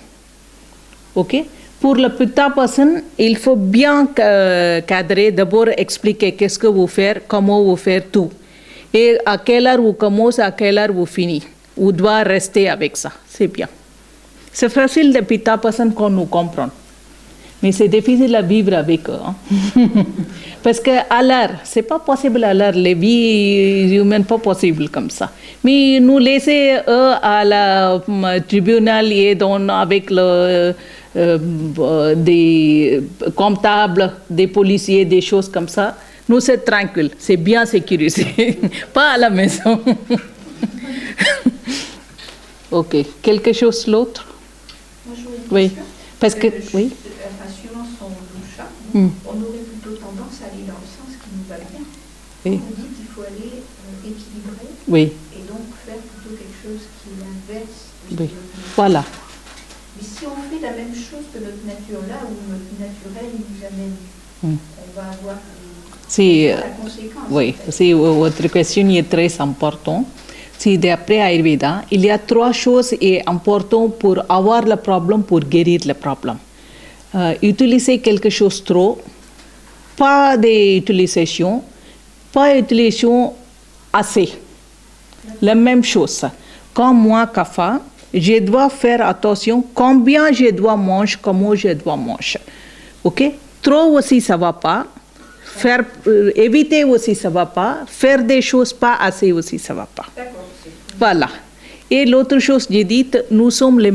Ok? Pour le pitta person, il faut bien cadrer, d'abord expliquer qu'est-ce que vous faites, comment vous faites tout. Et à quelle heure vous commencez, à quelle heure vous finissez. Vous devez rester avec ça, c'est bien. C'est facile de pitta person qu'on nous comprend. Mais c'est difficile à vivre avec eux. Hein? Parce qu'à l'heure, c'est pas possible à l'heure, les vies humaines pas possible comme ça. Mais nous laisser eux à la tribunal et avec des comptables, des policiers, des choses comme ça, nous c'est tranquille, c'est bien sécurisé, pas à la maison. Ok, quelque chose d'autre? Oui, parce que oui. Suivant son dosha, on aurait plutôt tendance à aller dans le sens qui nous va bien. Oui. On dit qu'il faut aller équilibrer et donc faire plutôt quelque chose qui est l'inverse de ce que voilà. Mais si on fait la même chose que notre nature, là où notre naturel nous amène, on va avoir la conséquence. Oui, c'est votre question est très importante. Si d'après Ayurveda, il y a 3 choses importantes pour avoir le problème, pour guérir le problème. utiliser quelque chose trop, pas d'utilisation, pas utilisation assez. La même chose. Comme moi, Kafa, je dois faire attention combien je dois manger, comment je dois manger. Ok? Trop aussi, ça ne va pas. Faire, éviter aussi, ça ne va pas. Faire des choses pas assez aussi, ça ne va pas. Voilà. Et l'autre chose, j'ai dit, nous sommes les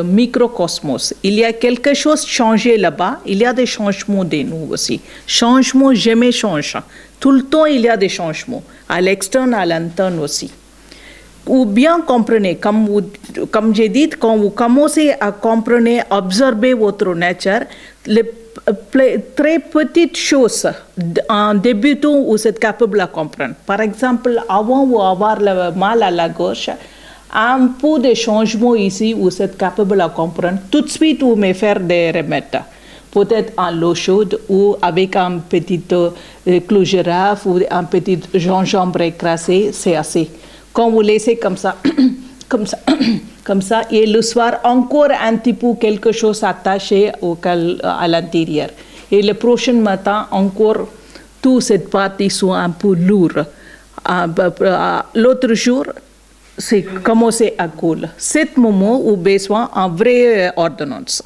microcosmos. Il y a quelque chose changé là-bas. Il y a des changements de nous aussi. Changements jamais changent. Tout le temps, il y a des changements. À l'externe, à l'interne aussi. Ou bien comprenez, comme j'ai dit, quand vous commencez à comprendre, observer votre nature, les très petites choses, en débutant, vous êtes capable de comprendre. Par exemple, avant d'avoir le mal à la gauche, un peu de changement ici, vous êtes capable de comprendre. Tout de suite, vous me faire des remèdes. Peut-être en l'eau chaude ou avec un petit clou girafe ou un petit gingembre écrasé, c'est assez. Quand vous laissez comme ça, comme ça, et le soir, encore un petit peu quelque chose attaché à l'intérieur. Et le prochain matin, encore, toute cette partie sont un peu lourde. L'autre jour, c'est commencé à couler. C'est le moment où besoin en vraie ordonnance.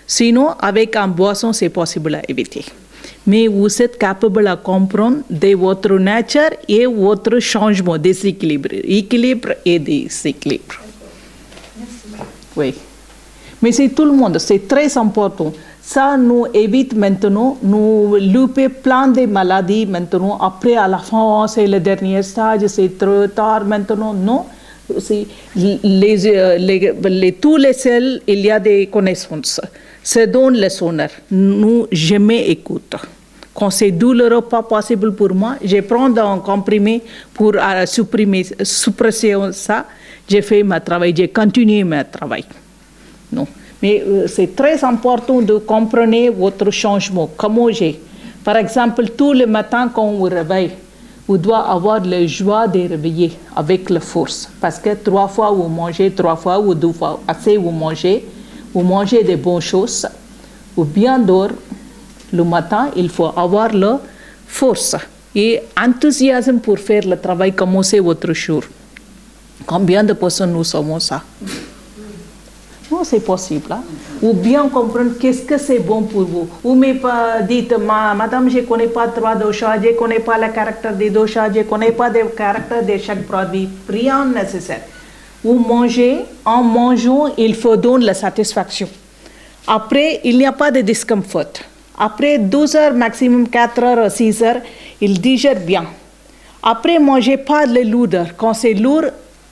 Sinon, avec un boisson, c'est possible à éviter. Mais vous êtes capable de comprendre de votre nature et votre changement, déséquilibre, équilibre et déséquilibre. Merci. Oui. Mais c'est tout le monde, c'est très important. Ça nous évite maintenant, nous louper plein de maladies maintenant. Après, à la fin, c'est le dernier stage, c'est trop tard maintenant. Non. C'est tous les cells, il y a des connaissances. C'est dans le sonore. Nous jamais écoutons. Quand c'est douloureux, pas possible pour moi, je prends un comprimé pour suppresser ça. J'ai fait mon travail, j'ai continué mon travail. Non. Mais c'est très important de comprendre votre changement. Comment j'ai. Par exemple, tous les matins quand on vous réveille, vous devez avoir la joie de réveiller avec la force. Parce que 3 fois vous mangez, 3 fois ou 2 fois assez vous mangez des bonnes choses, ou bien dormir. Le matin, il faut avoir la force et enthousiasme pour faire le travail, commencer votre jour. Combien de personnes nous sommes ça? Non, c'est possible. Hein? Ou bien comprendre qu'est-ce que c'est bon pour vous. Ou mais pas dites, madame, je ne connais pas 3 doshas, je ne connais pas le caractère des doshas, je ne connais pas le caractère de chaque produit. Rien nécessaire. Vous mangez, en mangeant, il faut donner la satisfaction. Après, il n'y a pas de discomfort. Après 12 heures, maximum 4 heures, 6 heures, il digère bien. Après, mangez pas de lourdeur. Quand c'est lourd,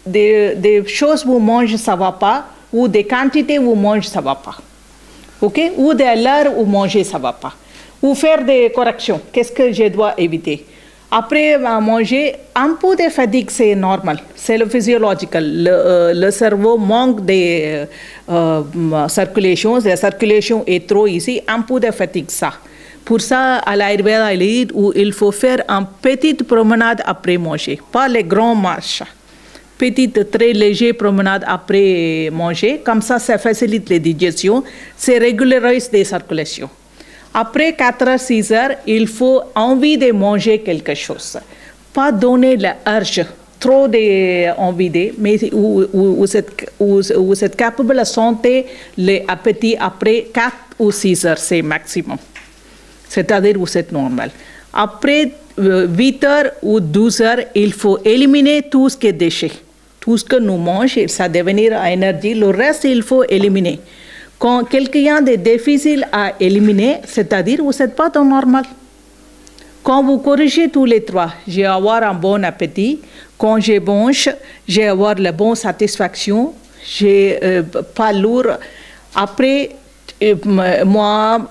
des choses vous mangez, ça ne va pas. Ou des quantités vous mangez, ça ne va pas. Okay? Ou de l'heure vous mangez, ça ne va pas. Ou faire des corrections. Qu'est-ce que je dois éviter? Après manger, un peu de fatigue, c'est normal. C'est le physiologique. Le cerveau manque de circulation. La circulation est trop ici. Un peu de fatigue, ça. Pour ça, à l'Ayurveda, il dit qu'il faut faire une petite promenade après manger. Pas les grandes marches. Petite, très légère promenade après manger. Comme ça facilite la digestion. C'est régularise la circulation. Après 4 heures, 6 heures, il faut envie de manger quelque chose. Pas donner l'urge, trop d'envie de, mais vous êtes capable de sentir l'appétit après 4 ou 6 heures, c'est maximum. C'est-à-dire vous êtes normal. Après 8 heures ou 12 heures, il faut éliminer tout ce qui est déchet. Tout ce que nous mangeons, ça devenir énergie. Le reste, il faut éliminer. Quand quelqu'un est difficile à éliminer, c'est-à-dire vous n'êtes pas dans normal. Quand vous corrigez tous les 3, je vais avoir un bon appétit. Quand je mange, je vais avoir la bonne satisfaction. Je pas lourd. Après,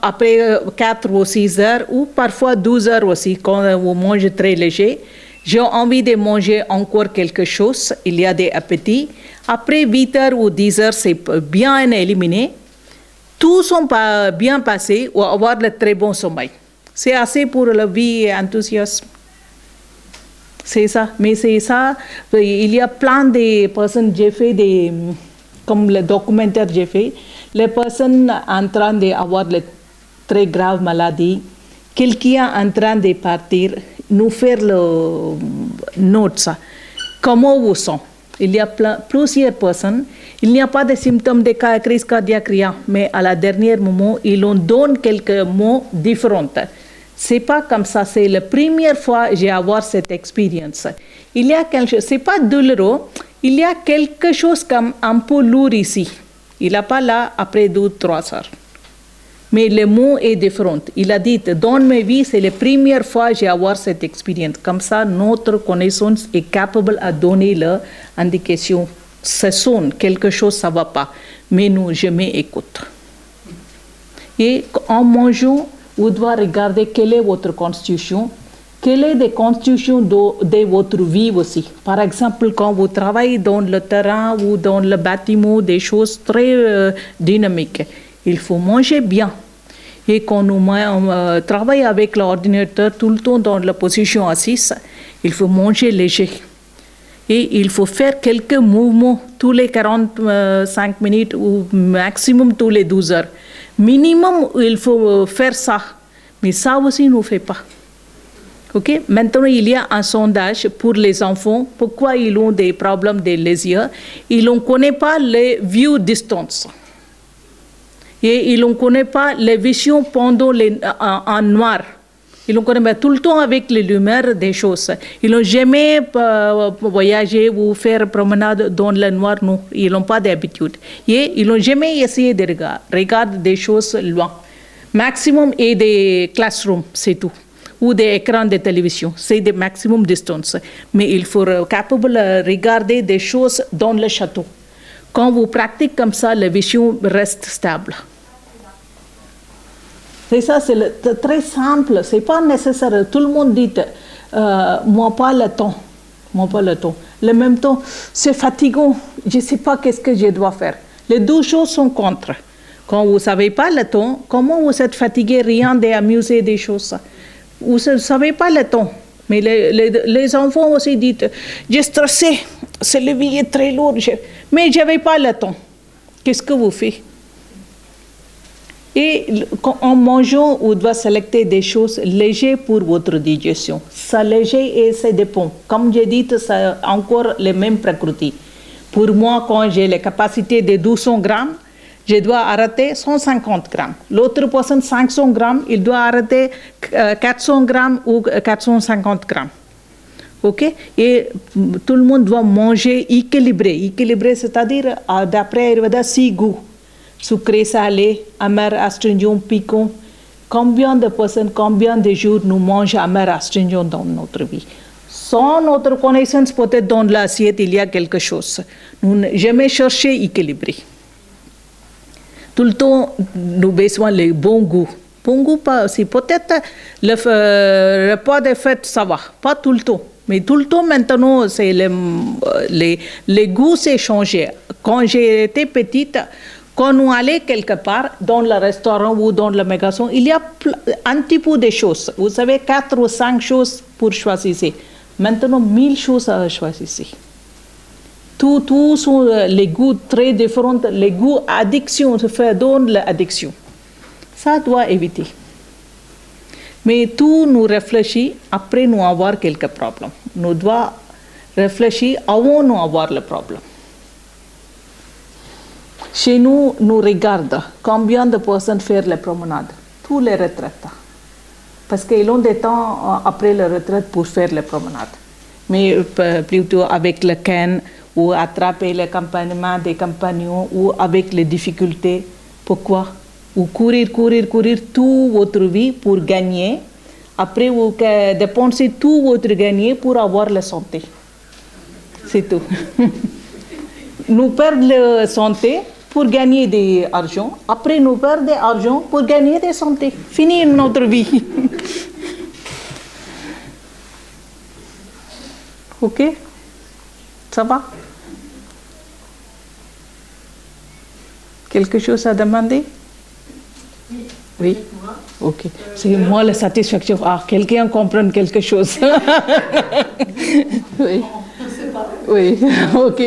après 4 ou 6 heures, ou parfois 12 heures aussi, quand vous mangez très léger, j'ai envie de manger encore quelque chose. Il y a des appétits. Après 8 heures ou 10 heures, c'est bien éliminé. Tous sont pas bien passés ou avoir le très bon sommeil. C'est assez pour la vie et l'enthousiasme. C'est ça. Mais c'est ça. Il y a plein de personnes, j'ai fait comme le documentaire j'ai fait, les personnes en train d'avoir de très graves maladies, quelqu'un en train de partir, nous faire le note ça. Comment vous sentez? Il y a plusieurs personnes, il n'y a pas de symptômes de crise cardiaque, rien, mais à la dernière moment, ils ont donné quelques mots différents. C'est pas comme ça, c'est la première fois que j'ai avoir cette expérience. Il y a quelque chose, c'est pas douloureux, il y a quelque chose comme un peu lourd ici. Il n'a pas là après 2-3 heures. Mais le mot est différent. Il a dit, dans ma vie, c'est la première fois que j'ai avoir cette expérience. Comme ça, notre connaissance est capable de donner l'indication. Ce sonne, quelque chose, ça ne va pas. Mais nous, jamais écoute. Et en mangeant, vous devez regarder quelle est votre constitution, quelle est la constitution de votre vie aussi. Par exemple, quand vous travaillez dans le terrain ou dans le bâtiment, des choses très dynamiques, il faut manger bien. Et quand nous travaillons avec l'ordinateur tout le temps dans la position assise, il faut manger léger. Et il faut faire quelques mouvements tous les 45 minutes ou maximum tous les 12 heures. Minimum, il faut faire ça. Mais ça aussi, nous ne fait pas. Okay? Maintenant, il y a un sondage pour les enfants. Pourquoi ils ont des problèmes de les yeux? Ils ne connaissent pas les view distance. Et ils ne connaissent pas les visions pendant en noir. Ils ne connaissent pas tout le temps avec les lumières des choses. Ils n'ont jamais voyagé ou fait promenade dans le noir, non. Ils n'ont pas d'habitude. Et ils n'ont jamais essayé de regarder des choses loin. Maximum est des classrooms, c'est tout. Ou des écrans de télévision. C'est des maximum distance. Mais il faut être capable de regarder des choses dans le château. Quand vous pratiquez comme ça, la vision reste stable. C'est ça, c'est très simple. C'est pas nécessaire. Tout le monde dit, moi pas le temps. Moi pas le temps. Le même temps, c'est fatigant. Je ne sais pas qu'est-ce que je dois faire. Les deux choses sont contre. Quand vous ne savez pas le temps, comment vous êtes fatigué, rien d'amuser des choses. Vous ne savez pas le temps. Mais les enfants aussi disent, j'ai stressé, c'est le vie est très lourd, mais je n'avais pas le temps. Qu'est-ce que vous faites? Et en mangeant, vous devez sélectionner des choses légères pour votre digestion. Ça léger et ça dépend. Comme j'ai dit, c'est encore les mêmes prakriti. Pour moi, quand j'ai la capacité de 200 grammes, je dois arrêter 150 grammes. L'autre personne, 500 grammes, il doit arrêter 400 grammes ou 450 grammes. OK? Et tout le monde doit manger équilibré. Équilibré, c'est-à-dire d'après Ayurveda, 6 goûts. Sucré, salé, amer, astringent, piquant. Combien de personnes, combien de jours nous mangeons amer, astringent dans notre vie? Sans notre connaissance, peut-être dans l'assiette, il y a quelque chose. Nous n'avons jamais cherché équilibré. Tout le temps, nous avons besoin de bons goûts. Bon goût, c'est peut-être le repas de fête, ça va. Pas tout le temps. Mais tout le temps, maintenant, c'est les goûts s'est changé. Quand j'étais petite, quand nous allons quelque part, dans le restaurant ou dans le magasin, il y a un petit peu de choses. Vous savez, 4 ou 5 choses pour choisir. Maintenant, 1000 choses à choisir. Tous sont les goûts très différents. Les goûts addiction, se fait dans l'addiction. Ça doit éviter. Mais tout nous réfléchit après nous avoir quelques problèmes. Nous devons réfléchir avant nous avoir le problème. Chez nous, nous regardons combien de personnes font les promenades. Tous les retraités. Parce qu'ils ont des temps après la retraite pour faire les promenades. Mais plutôt avec le canne ou attraper l'accompagnement des compagnons ou avec les difficultés. Pourquoi? Ou courir toute votre vie pour gagner. Après, vous dépensez tout votre gagné pour avoir la santé. C'est tout. Nous perdons la santé pour gagner de l'argent. Après, nous perdons de l'argent pour gagner de la santé. Fini notre vie. OK? Ça va? Quelque chose à demander? Oui. OK. C'est moi la satisfaction. Ah, quelqu'un comprend quelque chose. Oui. Oui. OK.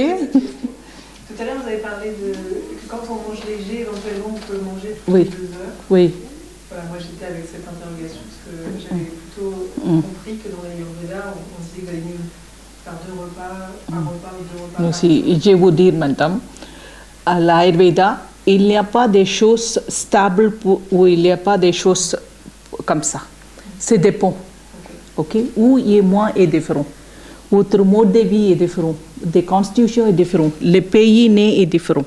Tout à l'heure, vous avez parlé de que quand on mange léger, éventuellement, Oui. 2 heures. Oui. Voilà, moi j'étais avec cette interrogation parce que j'avais plutôt compris que dans l'Ayurveda, on disait qu'il valait mieux faire 2 repas, un repas ou 2 repas. Non, si, je vais vous dire maintenant, à l'Ayurveda, il n'y a pas de choses stables ou il n'y a pas de choses comme ça. C'est dépend. Ok? Où il est moins est différent. Votre mode de vie est différent. La constitution est différente. Le pays né est différent.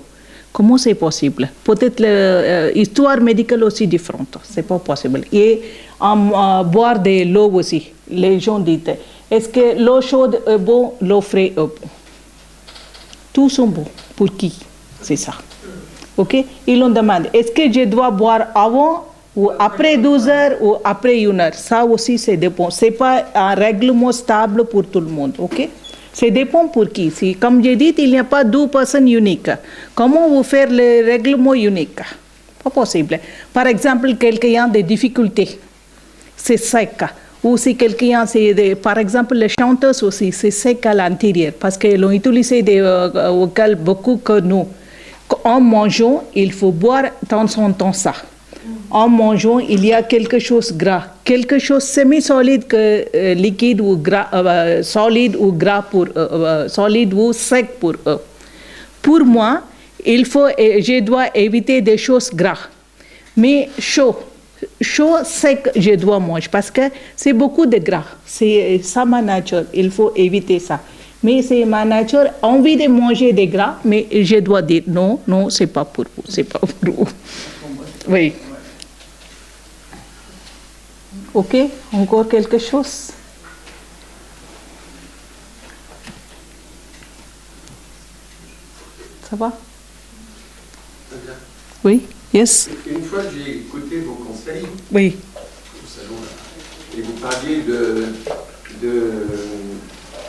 Comment c'est possible? Peut-être l'histoire médicale aussi différente. C'est pas possible. Et boire de l'eau aussi. Les gens disent, est-ce que l'eau chaude est bon, l'eau fraîche est bon? Tous sont bons. Pour qui? C'est ça. Ok? Ils l'ont demandé. Est-ce que je dois boire avant ou après 12 heures ou après 1 heure? Ça aussi, c'est dépend. C'est pas un règlement stable pour tout le monde. Ok? C'est dépend pour qui. Si, comme j'ai dit, il n'y a pas 2 personnes uniques. Comment vous faire le règlement unique? Pas possible. Par exemple, quelqu'un a des difficultés. C'est sec. Ou si quelqu'un, par exemple, les chanteuses aussi, c'est sec à l'intérieur parce qu'ils ont utilisé des vocales beaucoup que nous. En mangeant, il faut boire de temps en temps ça. En mangeant, il y a quelque chose de gras, quelque chose semi-solide que liquide ou gras, solide ou gras pour solide ou sec pour eux. Pour moi, je dois éviter des choses gras, mais chaud, sec, je dois manger parce que c'est beaucoup de gras. C'est ça ma nature. Il faut éviter ça. Mais c'est ma nature, envie de manger des gras, mais je dois dire non, non, c'est pas pour vous, c'est pas pour vous. Oui. Ok, encore quelque chose? Ça va? Oui, yes. Une fois que j'ai écouté vos conseils, oui. Au salon, là, et vous parliez de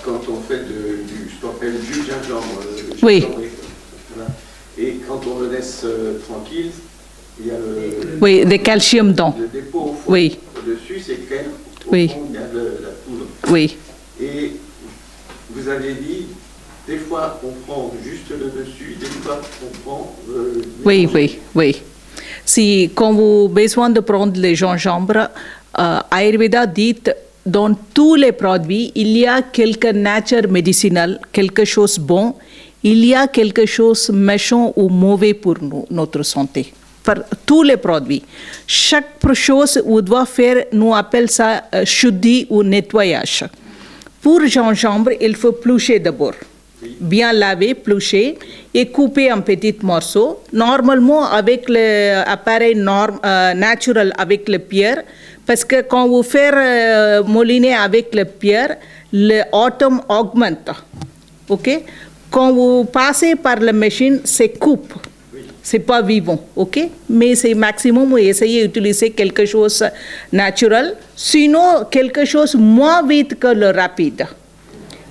quand on fait du ce qu'on appelle du gingembre. Oui. Voilà. Et quand on le laisse tranquille, il y a le... Oui, de calcium dedans. Le dépôt au fond. Oui. Au-dessus, c'est crème. Au Oui. fond, il y a la poudre. Oui. Et vous avez dit, des fois, on prend juste le dessus, des fois, on prend... oui, oui, oui. Si, quand vous avez besoin de prendre le gingembre, Ayurveda dit, dans tous les produits, il y a quelque nature médicinale, quelque chose de bon, il y a quelque chose de méchant ou mauvais pour nous, notre santé. Pour tous les produits. Chaque chose où on doit faire, nous appelle ça shuddhi ou nettoyage. Pour gingembre, il faut plucher d'abord. Bien laver, plucher et couper en petits morceaux. Normalement, avec l'appareil naturel, avec le pierre, parce que quand vous faites mouliner avec le pierre, l'automne augmente. Ok? Quand vous passez par la machine, c'est coupe. C'est pas vivant, ok? Mais c'est maximum, vous essayez d'utiliser quelque chose de naturel, sinon quelque chose moins vite que le rapide.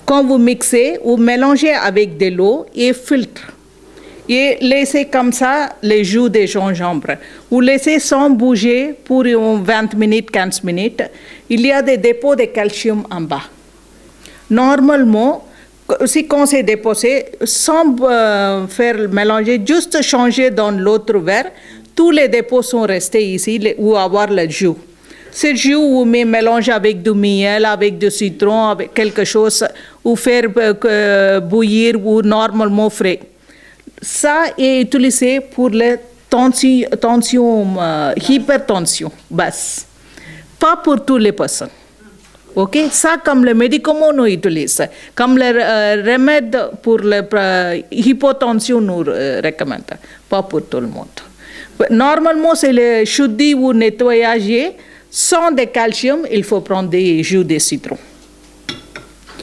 Quand vous mixez, vous mélangez avec de l'eau et filtre. Et laissez comme ça les jus de gingembre. Vous laissez sans bouger pour 20 minutes, 15 minutes. Il y a des dépôts de calcium en bas. Normalement, si on s'est déposé, sans faire mélanger, juste changer dans l'autre verre, tous les dépôts sont restés ici ou avoir le jus. Ce jus, vous mélangez avec du miel, avec du citron, avec quelque chose, ou faire bouillir ou normalement frais. Ça est utilisé pour la hypertension basse, pas pour toutes les personnes. Ok, ça comme le médicament nous utilise, comme le remède pour la hypotension nous recommande, pas pour tout le monde. Normalement, c'est le shuddhi ou nettoyage. Sans de calcium, il faut prendre des jus de citron.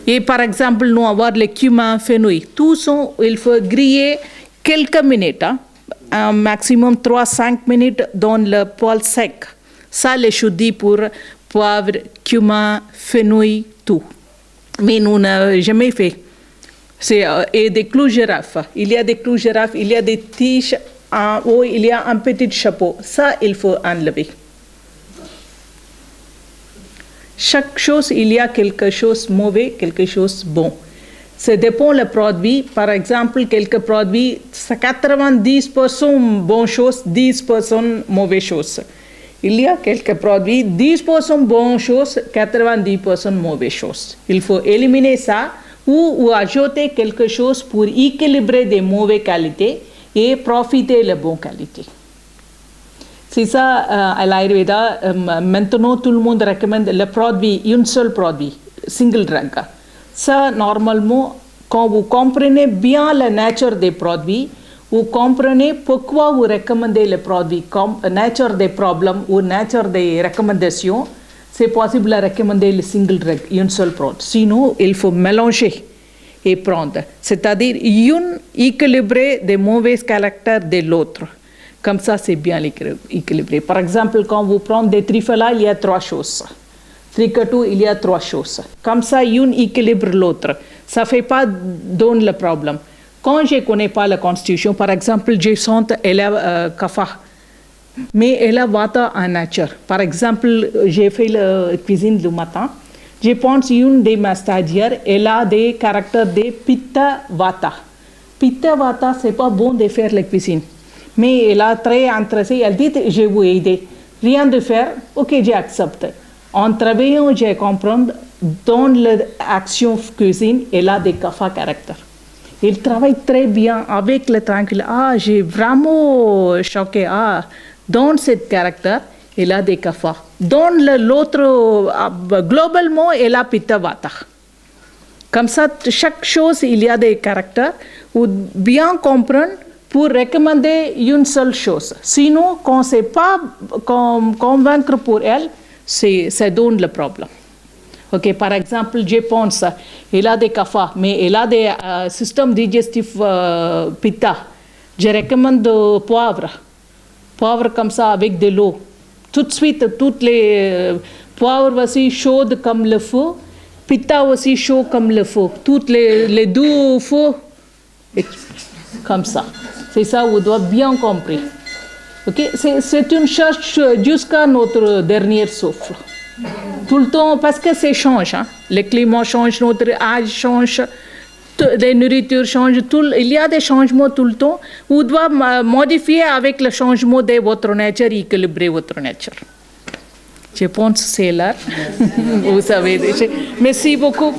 Et par exemple, nous avoir le cumin, fenouil, tout ça, il faut griller quelques minutes, un maximum 3-5 minutes dans le poêle sec. Ça, le shuddhi pour poivre, cumin, fenouil, tout. Mais nous n'avons jamais fait. Et des clous girafes. Il y a des clous girafes, il y a des tiges en haut, il y a un petit chapeau. Ça, il faut enlever. Chaque chose, il y a quelque chose de mauvais, quelque chose de bon. Ça dépend le produit. Par exemple, quelques produits, c'est 90% bonnes choses, 10% mauvaises choses. Il y a quelques produits, 10% bonnes choses, 90% mauvaises choses. Il faut éliminer ça ou ajouter quelque chose pour équilibrer des mauvaises qualités et profiter de la bonne qualité. C'est ça, à l'Ayurveda, maintenant tout le monde recommande le produit, un seul produit, single drug. Ça, normalement, quand vous comprenez bien la nature des produits, vous comprenez pourquoi vous recommandez le produit, comme nature des problèmes ou nature des recommandations, c'est possible de recommander le single drug, un seul produit. Sinon, il faut mélanger et prendre. C'est-à-dire, une équilibrer des mauvais caractères de l'autre. Comme ça, c'est bien équilibré. Par exemple, quand vous prenez des trifelas, il y a 3 choses. Tricatou, il y a 3 choses. Comme ça, une équilibre l'autre. Ça ne fait pas donner le problème. Quand je ne connais pas la constitution, par exemple, je sens qu'elle a kapha, mais elle a vata en nature. Par exemple, j'ai fait la cuisine le matin. Je pense une de mes stagiaires, elle a des caractères de pitta vata. Pitta vata, ce n'est pas bon de faire la cuisine. Mais elle a très intéressée, elle dit, je vais vous aider. Rien de faire, ok, j'accepte. En travaillant, je comprends, dans l'action cuisine, elle a des kapha caractères. Il travaille très bien avec le tranquille. Ah, j'ai vraiment choqué. Ah, dans ce caractère, il a des kapha. Dans l'autre, globalement, il a pitta vata. Comme ça, chaque chose, il y a des caractères. Ou bien comprendre pour recommander une seule chose. Sinon, quand on ne sait pas convaincre pour elle, ça donne le problème. Ok, par exemple, je pense, il a des kapha, mais il a des systèmes digestifs pitta. Je recommande poivre. Poivre comme ça avec de l'eau. Tout de suite, toutes les poivres aussi chaudes comme le feu, pitta aussi chaud comme le feu. Toutes les deux feux, comme ça. C'est ça, vous devez bien comprendre. Okay? C'est une cherche jusqu'à notre dernier souffle. Tout le temps, parce que ça change. Hein? Le climat change, notre âge change, les nourritures changent. Il y a des changements tout le temps. Vous devez modifier avec le changement de votre nature, équilibrer votre nature. Je pense que c'est là. Vous savez. Merci beaucoup.